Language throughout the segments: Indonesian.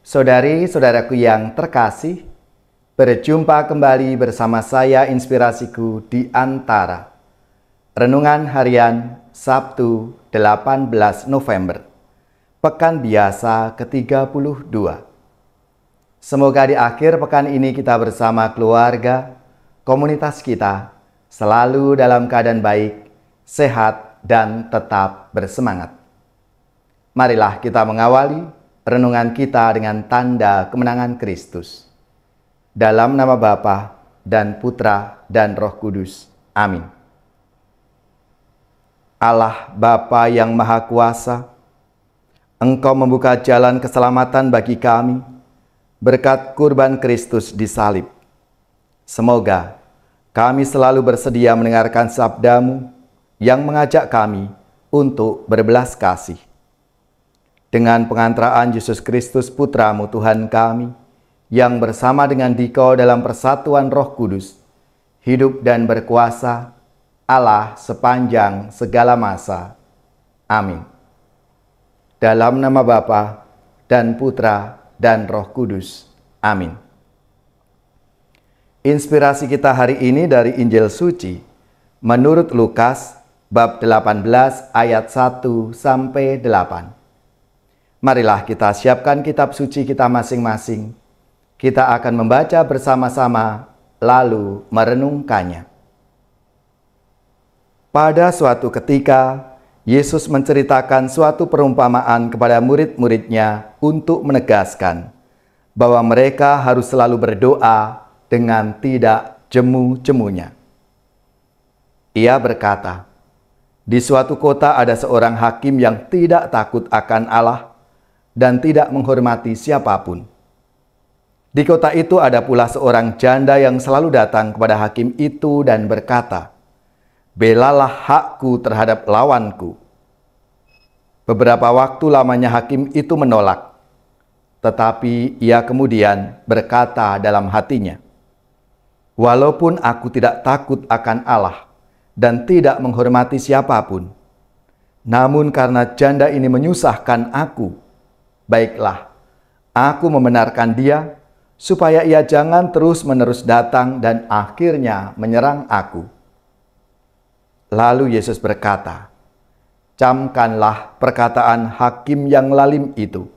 Saudari-saudaraku yang terkasih, berjumpa kembali bersama saya Inspirasiku di Antara. Renungan Harian Sabtu 18 November, Pekan Biasa ke-32. Semoga di akhir pekan ini kita bersama keluarga, komunitas kita, selalu dalam keadaan baik, sehat, dan tetap bersemangat. Marilah kita mengawali renungan kita dengan tanda kemenangan Kristus. Dalam nama Bapa dan Putra dan Roh Kudus. Amin. Allah Bapa yang Maha Kuasa, Engkau membuka jalan keselamatan bagi kami berkat kurban Kristus di salib. Semoga kami selalu bersedia mendengarkan sabda-Mu yang mengajak kami untuk berbelas kasih. Dengan pengantaraan Yesus Kristus Putra-Mu Tuhan kami, yang bersama dengan Dikau dalam persatuan Roh Kudus, hidup dan berkuasa, Allah sepanjang segala masa. Amin. Dalam nama Bapa dan Putra dan Roh Kudus. Amin. Inspirasi kita hari ini dari Injil Suci, menurut Lukas, bab 18 ayat 1 sampai 8. Marilah kita siapkan kitab suci kita masing-masing. Kita akan membaca bersama-sama, lalu merenungkannya. Pada suatu ketika, Yesus menceritakan suatu perumpamaan kepada murid-muridnya untuk menegaskan bahwa mereka harus selalu berdoa dengan tidak jemu-jemunya. Ia berkata, "Di suatu kota ada seorang hakim yang tidak takut akan Allah dan tidak menghormati siapapun. Di kota itu ada pula seorang janda yang selalu datang kepada hakim itu dan berkata, 'Belalah hakku terhadap lawanku.' Beberapa waktu lamanya hakim itu menolak, tetapi ia kemudian berkata dalam hatinya, 'Walaupun aku tidak takut akan Allah dan tidak menghormati siapapun, namun karena janda ini menyusahkan aku, baiklah, aku membenarkan dia supaya ia jangan terus-menerus datang dan akhirnya menyerang aku.' Lalu Yesus berkata, 'Camkanlah perkataan hakim yang lalim itu.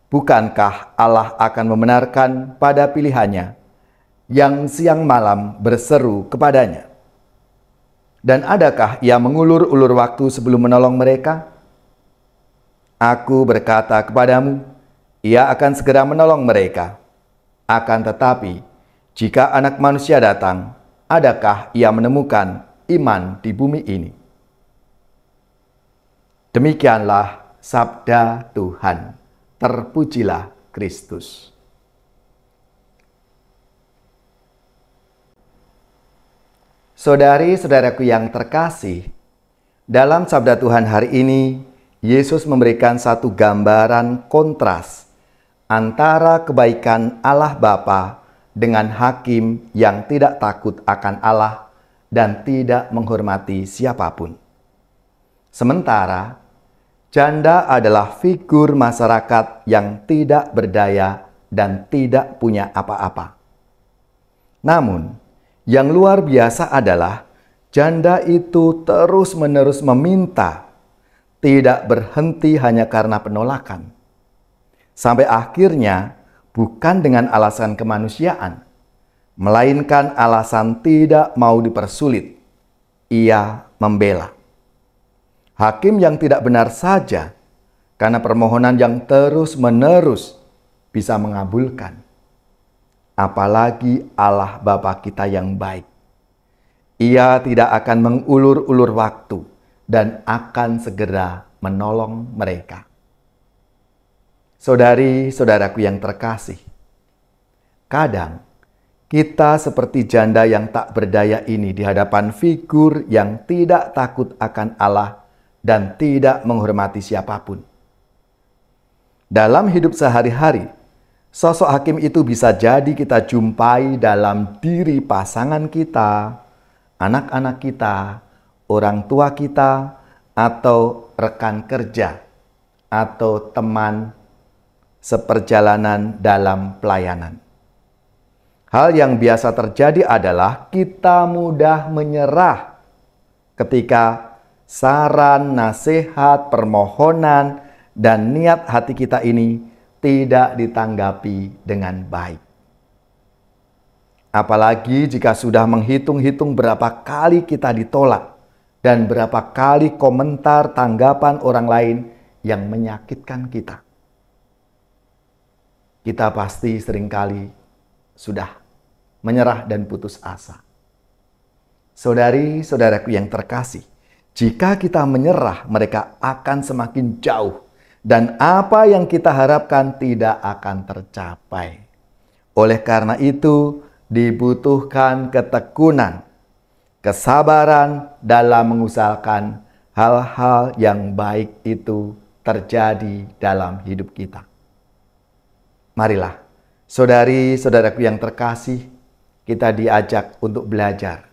Bukankah Allah akan membenarkan pada pilihannya yang siang malam berseru kepadanya? Dan adakah ia mengulur-ulur waktu sebelum menolong mereka? Aku berkata kepadamu, ia akan segera menolong mereka. Akan tetapi, jika Anak Manusia datang, adakah ia menemukan iman di bumi ini?' Demikianlah sabda Tuhan. Terpujilah Kristus. Saudari-saudaraku yang terkasih, dalam sabda Tuhan hari ini, Yesus memberikan satu gambaran kontras antara kebaikan Allah Bapa dengan hakim yang tidak takut akan Allah dan tidak menghormati siapapun. Sementara, janda adalah figur masyarakat yang tidak berdaya dan tidak punya apa-apa. Namun, yang luar biasa adalah janda itu terus-menerus meminta, tidak berhenti hanya karena penolakan. Sampai akhirnya bukan dengan alasan kemanusiaan, melainkan alasan tidak mau dipersulit. Ia membela. Hakim yang tidak benar saja, karena permohonan yang terus-menerus bisa mengabulkan. Apalagi Allah Bapa kita yang baik. Ia tidak akan mengulur-ulur waktu dan akan segera menolong mereka. Saudari-saudaraku yang terkasih, kadang kita seperti janda yang tak berdaya ini di hadapan figur yang tidak takut akan Allah dan tidak menghormati siapapun. Dalam hidup sehari-hari, sosok hakim itu bisa jadi kita jumpai dalam diri pasangan kita, anak-anak kita, orang tua kita, atau rekan kerja, atau teman seperjalanan dalam pelayanan. Hal yang biasa terjadi adalah kita mudah menyerah ketika saran, nasihat, permohonan, dan niat hati kita ini tidak ditanggapi dengan baik. Apalagi jika sudah menghitung-hitung berapa kali kita ditolak dan berapa kali komentar tanggapan orang lain yang menyakitkan kita. Kita pasti seringkali sudah menyerah dan putus asa. Saudari-saudaraku yang terkasih, jika kita menyerah, mereka akan semakin jauh dan apa yang kita harapkan tidak akan tercapai. Oleh karena itu, dibutuhkan ketekunan, kesabaran dalam mengusahakan hal-hal yang baik itu terjadi dalam hidup kita. Marilah, saudari-saudaraku yang terkasih, kita diajak untuk belajar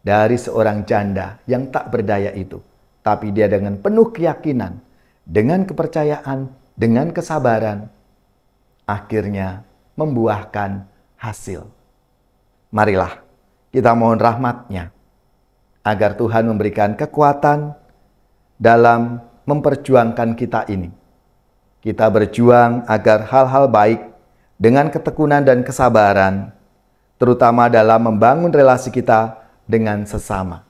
dari seorang janda yang tak berdaya itu. Tapi dia dengan penuh keyakinan, dengan kepercayaan, dengan kesabaran, akhirnya membuahkan hasil. Marilah kita mohon rahmat-Nya, agar Tuhan memberikan kekuatan dalam memperjuangkan kita ini. Kita berjuang agar hal-hal baik dengan ketekunan dan kesabaran, terutama dalam membangun relasi kita dengan sesama,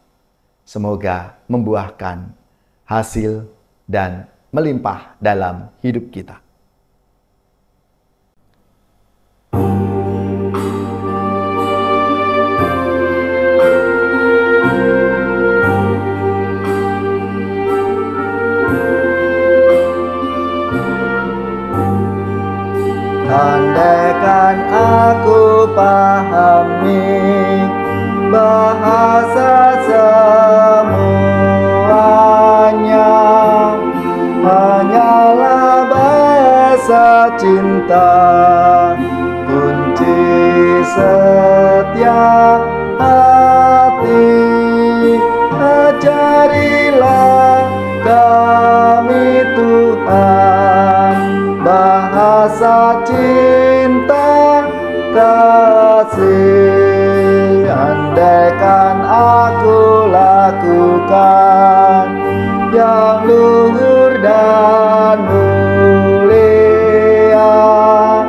semoga membuahkan hasil dan melimpah dalam hidup kita. Andaikan aku pahami bahasa semuanya, hanyalah bahasa cinta, kunci setiap hati. Ajarilah kami Tuhan bahasa cinta kasih. Andaikan aku lakukan yang luhur dan mulia,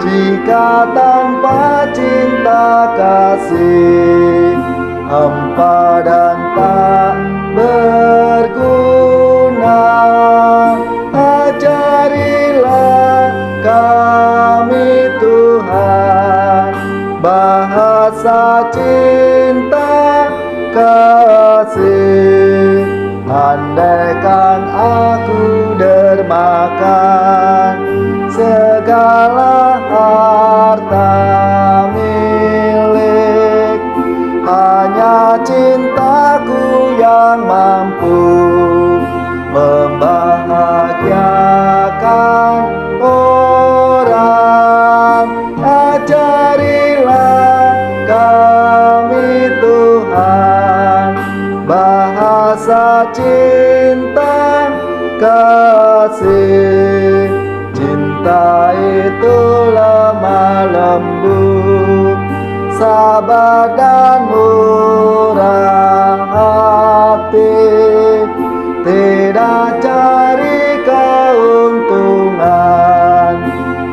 jika tanpa cinta kasih hampa dan tak berguna. Ajarilah kami Tuhan bahasa cinta kasih. Andaikan aku dermakan segala harta milik, hanya cintaku yang mampu membahagiakan orang. Ajarilah kami Tuhan bahasa cinta kasih. Cinta itu lemah lembut, sabar dan murah hati, tidak cari keuntungan,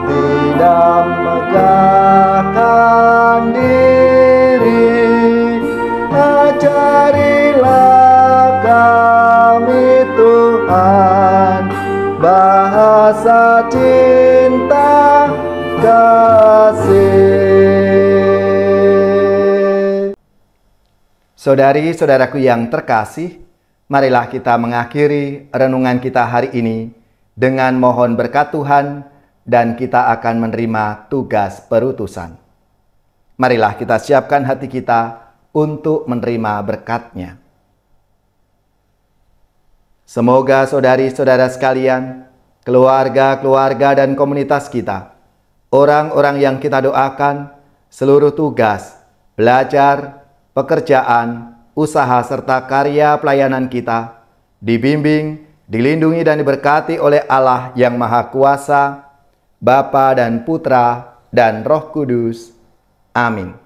tidak megahkan diri. Ajarilah kami Tuhan bahasa cinta kasih. Saudari-saudaraku yang terkasih, marilah kita mengakhiri renungan kita hari ini dengan mohon berkat Tuhan dan kita akan menerima tugas perutusan. Marilah kita siapkan hati kita untuk menerima berkat-Nya. Semoga saudari-saudara sekalian, keluarga-keluarga dan komunitas kita, orang-orang yang kita doakan, seluruh tugas, belajar, pekerjaan, usaha serta karya pelayanan kita dibimbing, dilindungi dan diberkati oleh Allah yang Maha Kuasa, Bapa dan Putra dan Roh Kudus. Amin.